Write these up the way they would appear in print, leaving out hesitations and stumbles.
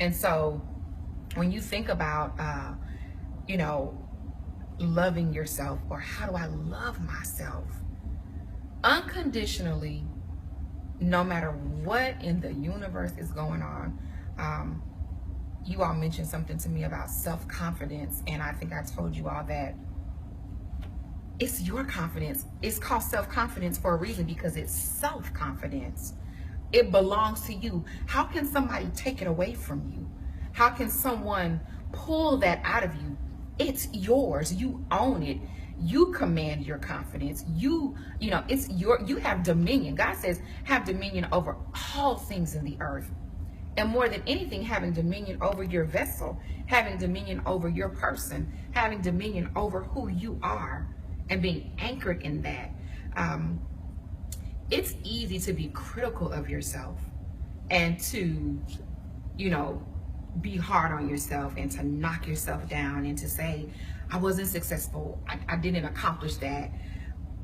And so when you think about, you know, loving yourself, or how do I love myself? Unconditionally, no matter what in the universe is going on. You all mentioned something to me about self-confidence, and I think I told you all that it's your confidence. It's called self-confidence for a reason, because it's self-confidence. It belongs to you. How can somebody take it away from you? How can someone pull that out of you? It's yours. You own it. You command your confidence. You know, it's you have dominion. God says, have dominion over all things in the earth. And more than anything, having dominion over your vessel, having dominion over your person, having dominion over who you are, and being anchored in that. It's easy to be critical of yourself and to, you know, be hard on yourself and to knock yourself down and to say, I wasn't successful, I didn't accomplish that.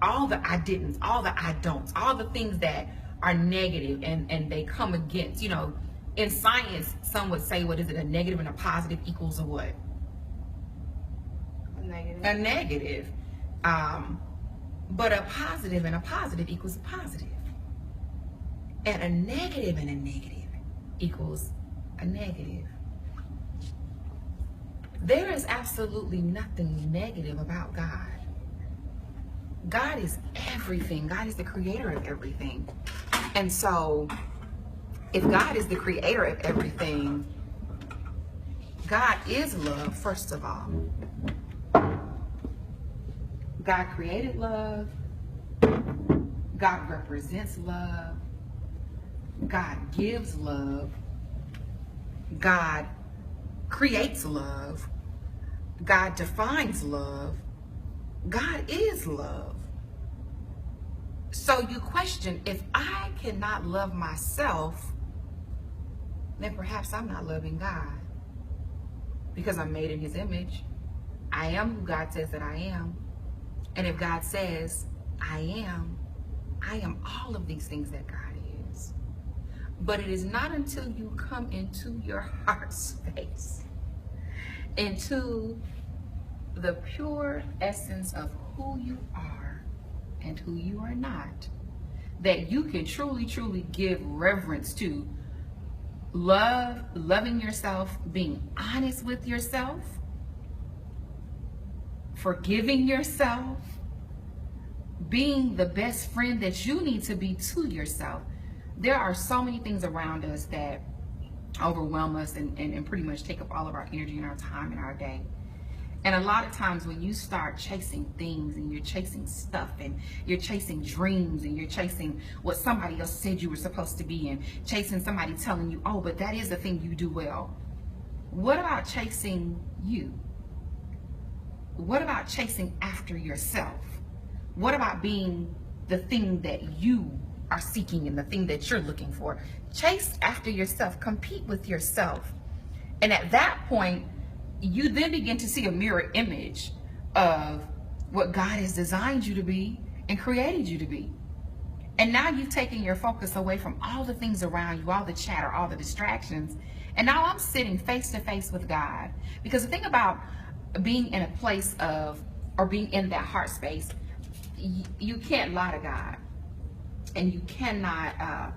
All the I didn't, all the I don't, all the things that are negative, and they come against, you know, in science, some would say, what is it, a negative and a positive equals a what? A negative. A negative. But a positive and a positive equals a positive. And a negative equals a negative. There is absolutely nothing negative about God. God is everything. God is the creator of everything. And so, if God is the creator of everything, God is love, first of all. God created love. God represents love. God gives love. God creates love. God defines love. God is love. So you question, if I cannot love myself, then perhaps I'm not loving God, because I'm made in his image. I am who God says that I am. And if God says I am all of these things that God is. But it is not until you come into your heart space, into the pure essence of who you are and who you are not, that you can truly, truly give reverence to loving yourself, being honest with yourself, forgiving yourself, being the best friend that you need to be to yourself. There are so many things around us that overwhelm us and pretty much take up all of our energy and our time in our day. And a lot of times when you start chasing things, and you're chasing stuff, and you're chasing dreams, and you're chasing what somebody else said you were supposed to be, and chasing somebody telling you, oh, but that is the thing you do well. What about chasing you? What about chasing after yourself? What about being the thing that you are seeking and the thing that you're looking for? Chase after yourself. Compete with yourself. And at that point, you then begin to see a mirror image of what God has designed you to be and created you to be. And now you've taken your focus away from all the things around you, all the chatter, all the distractions. And now I'm sitting face to face with God. Because the thing about being in a place of, or being in that heart space, you can't lie to God. And you cannot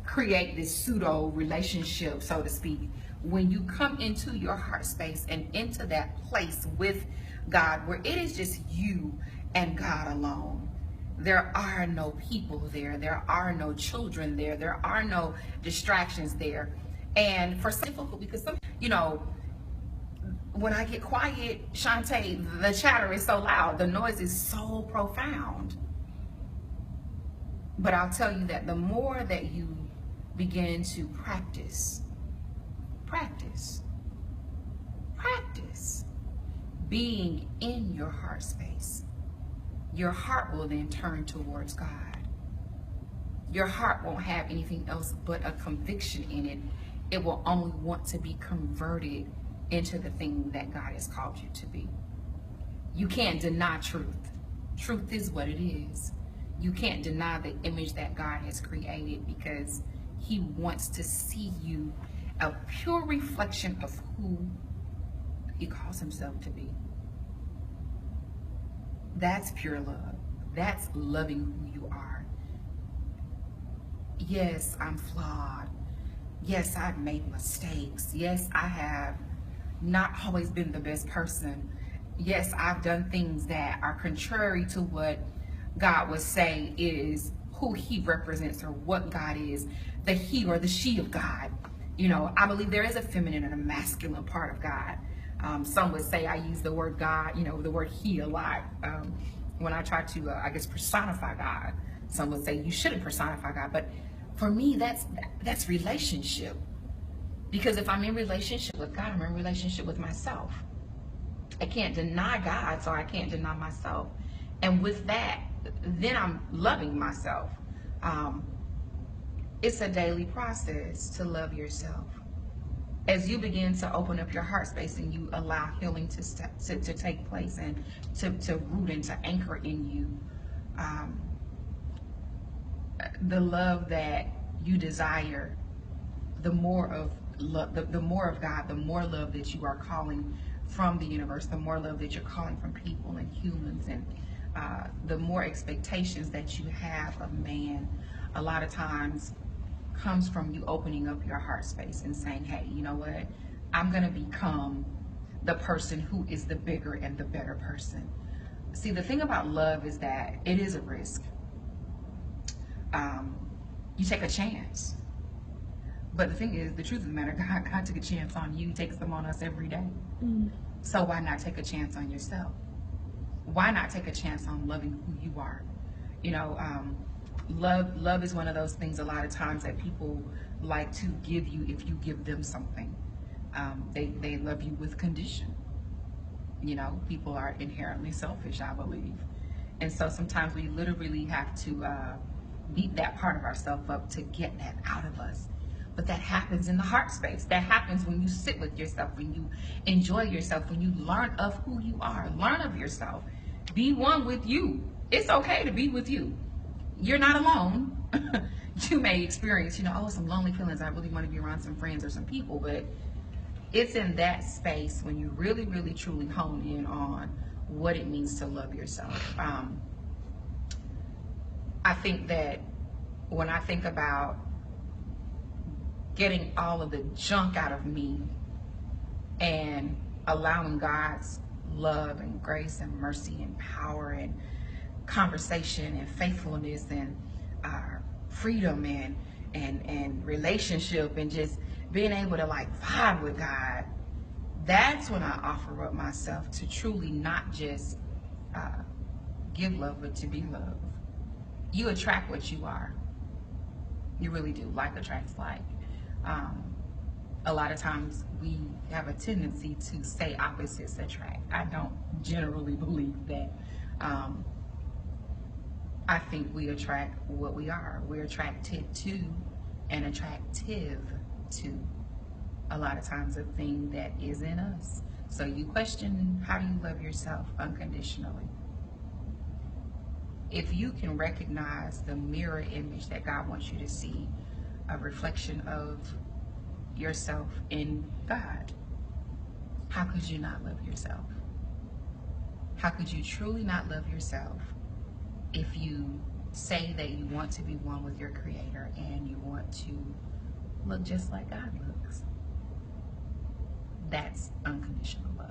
create this pseudo relationship, so to speak. When you come into your heart space and into that place with God, where it is just you and God alone. There are no people there. There are no children there. There are no distractions there. And for some people, because some, you know, when I get quiet, Shantae, the chatter is so loud. The noise is so profound. But I'll tell you that the more that you begin to practice being in your heart space, your heart will then turn towards God. Your heart won't have anything else but a conviction in it. It will only want to be converted into the thing that God has called you to be. You can't deny truth. Truth is what it is. You can't deny the image that God has created, because he wants to see you a pure reflection of who he calls himself to be. That's pure love. That's loving who you are. Yes, I'm flawed. Yes, I've made mistakes. Yes, I have not always been the best person. Yes, I've done things that are contrary to what God would say is who he represents or what God is, the he or the she of God. You know, I believe there is a feminine and a masculine part of God. Some would say I use the word God, you know, the word he a lot when I try to, I guess, personify God. Some would say you shouldn't personify God, but for me, that's relationship. Because if I'm in relationship with God, I'm in relationship with myself. I can't deny God, so I can't deny myself. And with that, then I'm loving myself. Um, it's a daily process to love yourself. As you begin to open up your heart space and you allow healing to take place and to root and to anchor in you, um, the love that you desire, the more of love, the more of God, the more love that you are calling from the universe, the more love that you're calling from people and humans, and the more expectations that you have of man, a lot of times comes from you opening up your heart space and saying, hey, you know what? I'm going to become the person who is the bigger and the better person. See, the thing about love is that it is a risk. You take a chance. But the thing is, the truth of the matter, God took a chance on you. He takes them on us every day. Mm. So why not take a chance on yourself? Why not take a chance on loving who you are? You know, love is one of those things a lot of times that people like to give you if you give them something. They love you with condition. You know, people are inherently selfish, I believe. And so sometimes we literally have to beat that part of ourselves up to get that out of us. But that happens in the heart space. That happens when you sit with yourself, when you enjoy yourself, when you learn of who you are, learn of yourself. Be one with you. It's okay to be with you. You're not alone. You may experience, some lonely feelings. I really want to be around some friends or some people, but it's in that space when you really, really, truly hone in on what it means to love yourself. I think that when I think about getting all of the junk out of me and allowing God's love and grace and mercy and power and conversation and faithfulness and freedom and relationship and just being able to vibe with God, that's when I offer up myself to truly not just give love, but to be loved. You attract what you are. You really do. Like attracts like. A lot of times we have a tendency to say opposites attract. I don't generally believe that. I think we attract what we are. We're attracted to and attractive to a lot of times a thing that is in us. So you question, how do you love yourself unconditionally? If you can recognize the mirror image that God wants you to see, a reflection of yourself in God, how could you not love yourself? How could you truly not love yourself if you say that you want to be one with your Creator and you want to look just like God looks? That's unconditional love.